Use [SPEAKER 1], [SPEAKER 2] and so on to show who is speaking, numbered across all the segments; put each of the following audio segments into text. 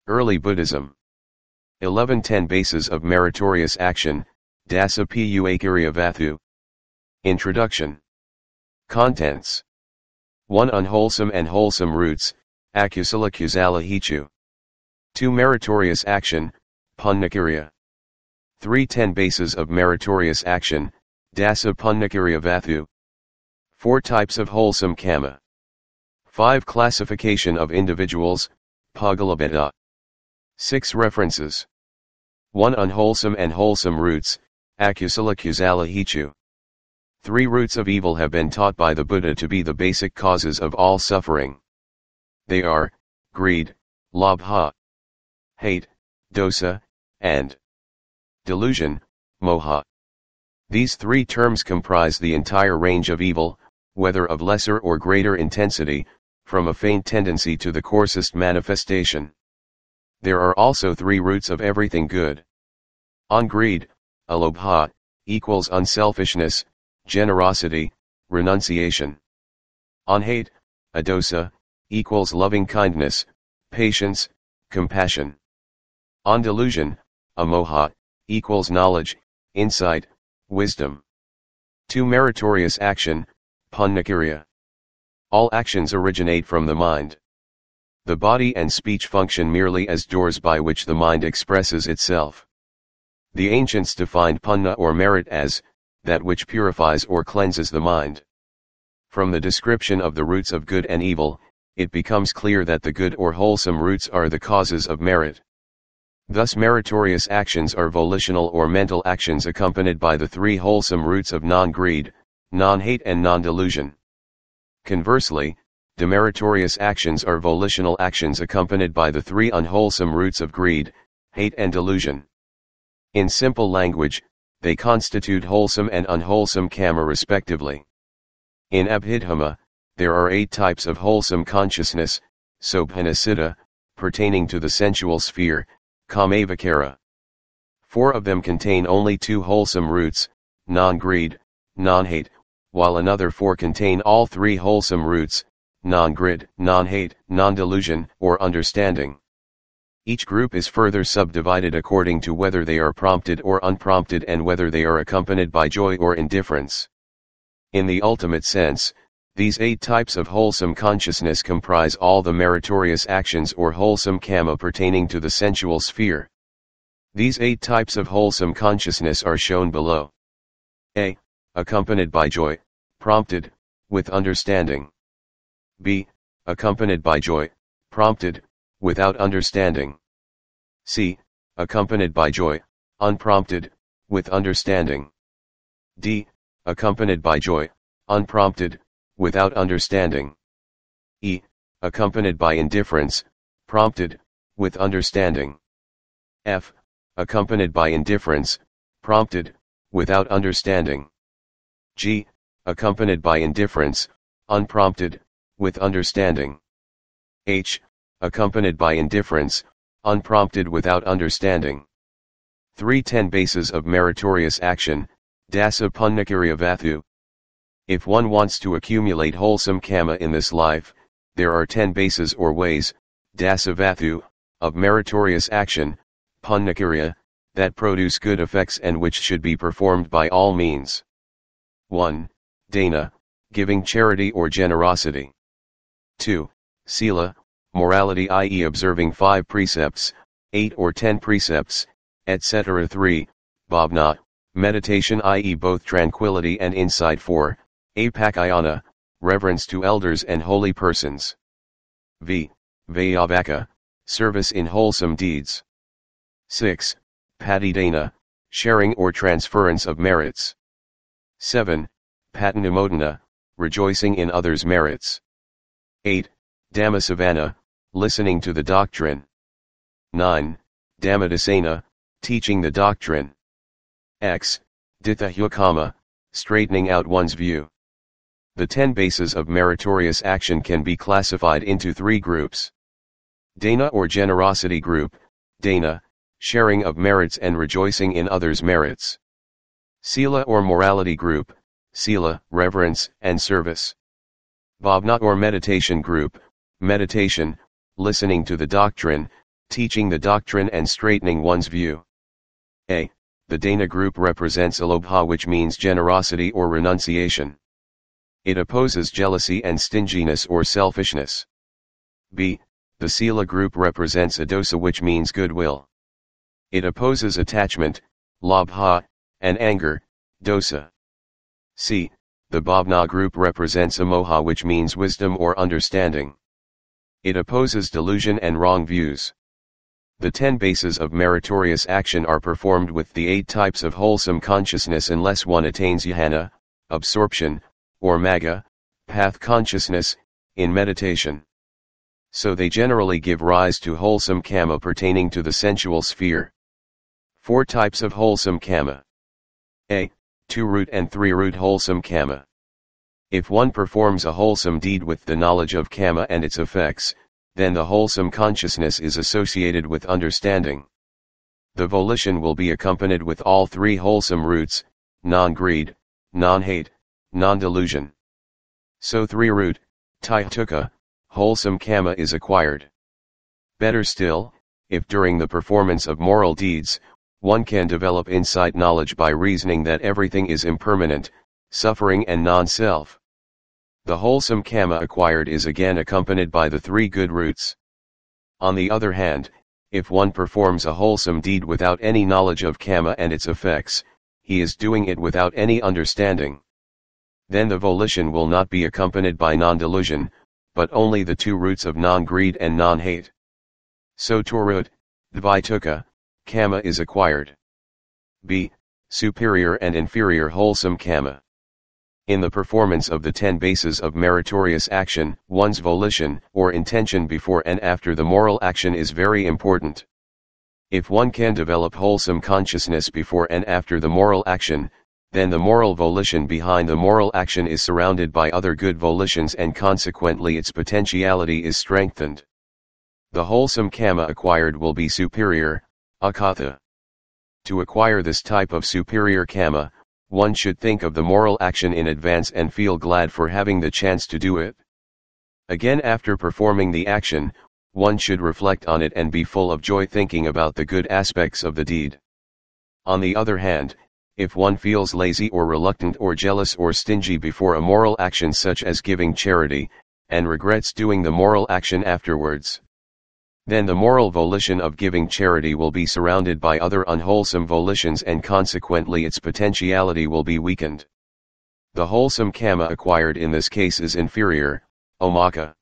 [SPEAKER 1] Early Buddhism. 1110 Bases of Meritorious Action, Dasa Pua Kiriya Vatthu. Introduction. Contents. 1. Unwholesome and wholesome roots, Akusala Kusala Hetu. 2. Meritorious action, Punna-kiriya. 3. 10 Bases of Meritorious Action, Dasa Punna-kiriya Vatthu. 4. Types of Wholesome Kamma. 5. Classification of individuals, Puggala-bheda. 6. References. 1. Unwholesome and wholesome roots, Akusala Kusala Hetu. 3 roots of evil have been taught by the Buddha to be the basic causes of all suffering. They are, greed, labha, hate, dosa, and delusion, moha. These 3 terms comprise the entire range of evil, whether of lesser or greater intensity, from a faint tendency to the coarsest manifestation. There are also 3 roots of everything good. On greed, alobha, equals unselfishness, generosity, renunciation. On hate, adosa, equals loving kindness, patience, compassion. On delusion, amoha, equals knowledge, insight, wisdom. 2. Meritorious action, Punna-kiriya. All actions originate from the mind. The body and speech function merely as doors by which the mind expresses itself. The ancients defined punna or merit as that which purifies or cleanses the mind. From the description of the roots of good and evil, it becomes clear that the good or wholesome roots are the causes of merit. Thus meritorious actions are volitional or mental actions accompanied by the 3 wholesome roots of non-greed, non-hate and non-delusion. Conversely, demeritorious actions are volitional actions accompanied by the 3 unwholesome roots of greed, hate and delusion. In simple language, they constitute wholesome and unwholesome kamma respectively. In Abhidhamma, there are 8 types of wholesome consciousness, sobhanasiddha, pertaining to the sensual sphere, kamma-vicara. 4 of them contain only 2 wholesome roots, non-greed, non-hate, while another 4 contain all 3 wholesome roots, non-greed, non-hate, non-delusion, or understanding. Each group is further subdivided according to whether they are prompted or unprompted and whether they are accompanied by joy or indifference. In the ultimate sense, these 8 types of wholesome consciousness comprise all the meritorious actions or wholesome kamma pertaining to the sensual sphere. These 8 types of wholesome consciousness are shown below. A. Accompanied by joy, prompted, with understanding. B. Accompanied by joy, prompted, without understanding. C. Accompanied by joy, unprompted, with understanding. D. Accompanied by joy, unprompted, without understanding. E. Accompanied by indifference, prompted, with understanding. F. Accompanied by indifference, prompted, without understanding. G. Accompanied by indifference, unprompted, with understanding. H. Accompanied by indifference, unprompted without understanding. 3. 10 Bases of Meritorious Action, Dasa Punna-kiriya Vatthu. If one wants to accumulate wholesome kamma in this life, there are 10 bases or ways, Dasa Vatthu, of meritorious action, Punna-kiriya, that produce good effects and which should be performed by all means. 1. Dana, giving charity or generosity. 2. Sila, morality, i.e. observing 5 precepts, 8 or 10 precepts, etc. 3. Bhavna, meditation, i.e. both tranquility and insight. 4. Apakayana, reverence to elders and holy persons. V. Vayavaka, service in wholesome deeds. 6. Patidana, sharing or transference of merits. 7. Patanamodana, rejoicing in others' merits. 8. Dhammasavana, listening to the doctrine. 9. Dhammadasana, teaching the doctrine. X. Ditthayukama, straightening out one's view. The 10 bases of meritorious action can be classified into 3 groups. Dana or generosity group, dana, sharing of merits and rejoicing in others' merits. Sila or morality group, sila, reverence and service. Bhavna or meditation group, meditation, listening to the doctrine, teaching the doctrine and straightening one's view. A. The Dana group represents alobha, which means generosity or renunciation. It opposes jealousy and stinginess or selfishness. B. The Sila group represents adosa, which means goodwill. It opposes attachment, labha, and anger, dosa. C. The Bhavna group represents amoha, which means wisdom or understanding. It opposes delusion and wrong views. The 10 bases of meritorious action are performed with the 8 types of wholesome consciousness unless one attains jhana, absorption, or magga, path consciousness, in meditation. So they generally give rise to wholesome kamma pertaining to the sensual sphere. 4 types of wholesome kamma. A. 2-root and 3-root wholesome kamma. If one performs a wholesome deed with the knowledge of kamma and its effects, then the wholesome consciousness is associated with understanding. The volition will be accompanied with all 3 wholesome roots: non-greed, non-hate, non-delusion. So 3-root, taituka, wholesome kamma is acquired. Better still, if during the performance of moral deeds, one can develop insight knowledge by reasoning that everything is impermanent, suffering and non-self. The wholesome kamma acquired is again accompanied by the 3 good roots. On the other hand, if one performs a wholesome deed without any knowledge of kamma and its effects, he is doing it without any understanding. Then the volition will not be accompanied by non-delusion, but only the 2 roots of non-greed and non-hate. So Torut, Dvaituka, kamma is acquired. B. Superior and inferior wholesome kamma. In the performance of the 10 bases of meritorious action, one's volition or intention before and after the moral action is very important. If one can develop wholesome consciousness before and after the moral action, then the moral volition behind the moral action is surrounded by other good volitions and consequently its potentiality is strengthened. The wholesome kamma acquired will be superior, akatha. To acquire this type of superior kamma, one should think of the moral action in advance and feel glad for having the chance to do it. Again, after performing the action, one should reflect on it and be full of joy thinking about the good aspects of the deed. On the other hand, if one feels lazy or reluctant or jealous or stingy before a moral action such as giving charity, and regrets doing the moral action afterwards, then the moral volition of giving charity will be surrounded by other unwholesome volitions and consequently its potentiality will be weakened. The wholesome kamma acquired in this case is inferior, omaka.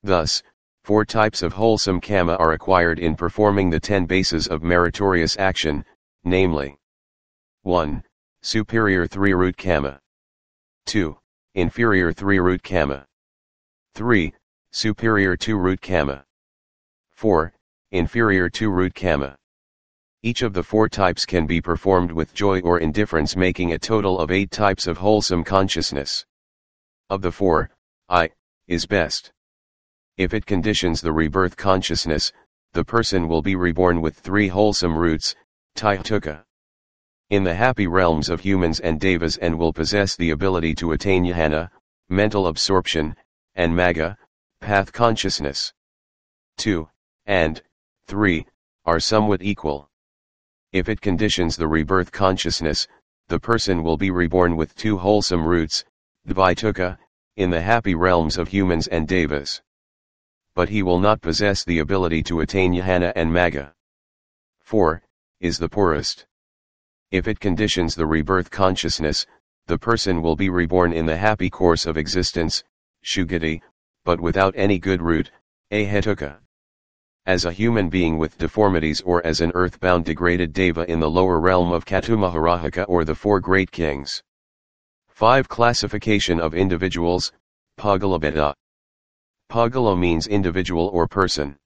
[SPEAKER 1] Thus, 4 types of wholesome kamma are acquired in performing the 10 bases of meritorious action, namely: 1. Superior 3-root kamma. 2. Inferior 3-root kamma. 3. Superior 2-root kamma. 4. Inferior 2-root kamma. Each of the 4 types can be performed with joy or indifference, making a total of 8 types of wholesome consciousness. Of the 4, I is best. If it conditions the rebirth consciousness, the person will be reborn with 3 wholesome roots, taituka, in the happy realms of humans and devas, and will possess the ability to attain jhana, mental absorption, and magga, path consciousness. 2 and 3 are somewhat equal. If it conditions the rebirth consciousness, the person will be reborn with 2 wholesome roots, dvaituka, in the happy realms of humans and devas. But he will not possess the ability to attain jhana and magga. 4 is the poorest. If it conditions the rebirth consciousness, the person will be reborn in the happy course of existence, shugati, but without any good root, ahetuka. As a human being with deformities or as an earthbound degraded deva in the lower realm of Katumaharahaka or the 4 great kings. 5. Classification of individuals, Puggala-bheda. Puggala means individual or person.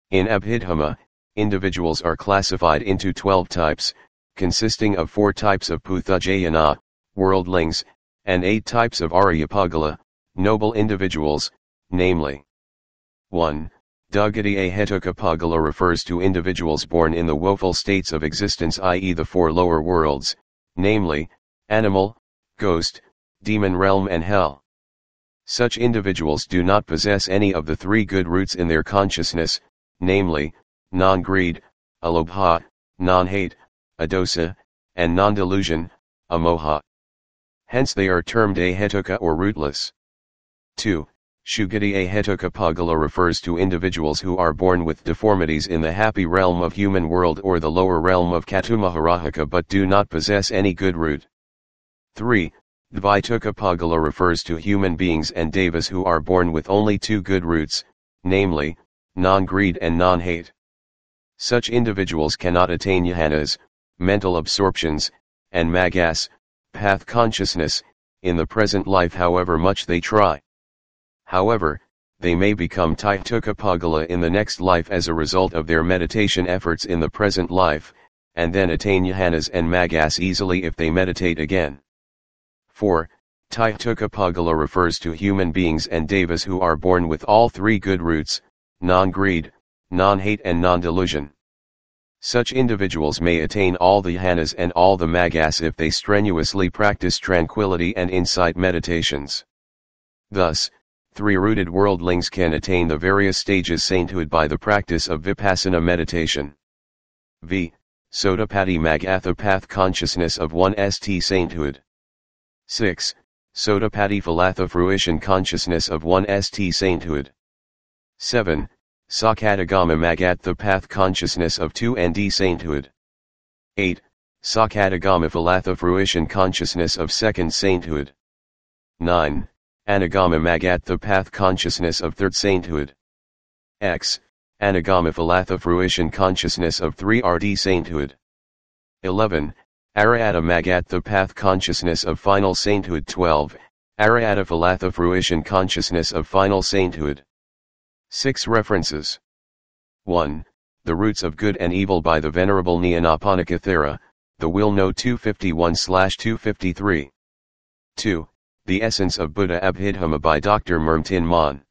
[SPEAKER 1] In Abhidhamma, individuals are classified into 12 types, consisting of 4 types of Puthujayana, worldlings, and 8 types of Arya Puggala, noble individuals, namely: 1. Dugati Ahetuka Puggala refers to individuals born in the woeful states of existence, i.e. the 4 lower worlds, namely, animal, ghost, demon realm and hell. Such individuals do not possess any of the 3 good roots in their consciousness, namely, non-greed, alobha, non-hate, adosa, and non-delusion, amoha. Hence they are termed ahetuka or rootless. 2. Shugati ahetuka Puggala refers to individuals who are born with deformities in the happy realm of human world or the lower realm of Katumaharahaka but do not possess any good root. 3. Dvaituka Puggala refers to human beings and devas who are born with only two good roots, namely, non-greed and non-hate. Such individuals cannot attain jhanas, mental absorptions, and magas, path consciousness, in the present life however much they try. However, they may become Taituka Puggala in the next life as a result of their meditation efforts in the present life, and then attain jhanas and magas easily if they meditate again. 4. Taituka Puggala refers to human beings and devas who are born with all three good roots, non-greed, non-hate and non-delusion. Such individuals may attain all the jhanas and all the magas if they strenuously practice tranquility and insight meditations. Thus, three-rooted worldlings can attain the various stages sainthood by the practice of vipassana meditation. V. Sotapatti Magatha path consciousness of one st sainthood. 6. Sotapatti Phalatha fruition consciousness of one st sainthood. 7. Sakadagama Magatha path consciousness of 2 nd sainthood. 8. Sakadagama Phalatha fruition consciousness of second sainthood. 9. Anagama Magatha path consciousness of third sainthood. X. Anagama Phalatha fruition consciousness of 3 rd sainthood. 11. Arahata Magatha path consciousness of final sainthood. 12. Arahata Phalatha fruition consciousness of final sainthood. 6 references. 1. The Roots of Good and Evil by the Venerable Nyanaponika Thera, The Will No 251-253. 2. The Essence of Buddha Abhidhamma by Dr. Mehm.